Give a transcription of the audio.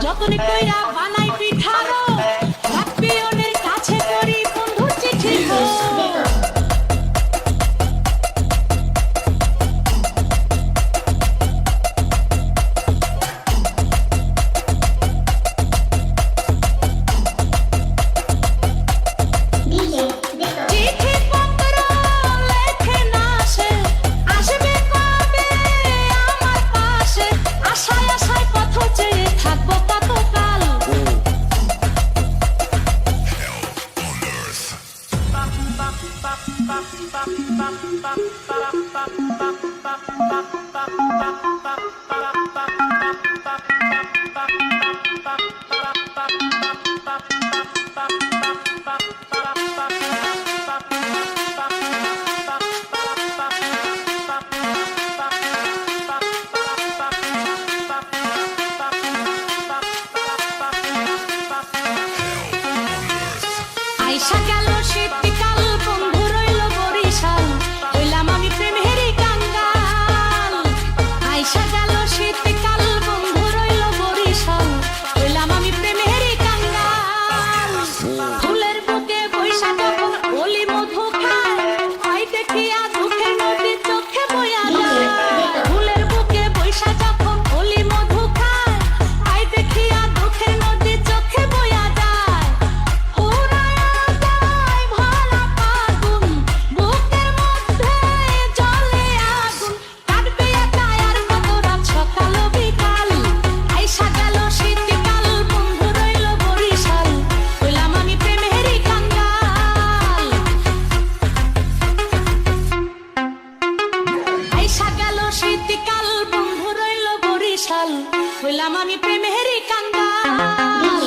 যতনে কইরা বানাই পিঠারো রাপিয়নের কাছে করি বন্ধু চিঠি গো আইসা গেল শীতকাল বন্ধু রইল বরিশাল হইলাম আমি প্রেমেরই কাঙ্গাল আইসা গেল শীতকাল বন্ধু রইল বরিশাল হইলাম আমি প্রেমেরই কাঙ্গাল ফুলের বুকে বৈশা যখন অলি মধু খায় হয় দেখিয়া দুঃখের নদী চোখে বয়া যায় ফুলের বুকে বৈশা যখন অলি মধু খায় হয় দেখিয়া দুঃখের নদী চোখে বয়া যায় শীতকাল বন্ধু রইল বরিশাল হইলাম আমি প্রেমেরই কাঙ্গাল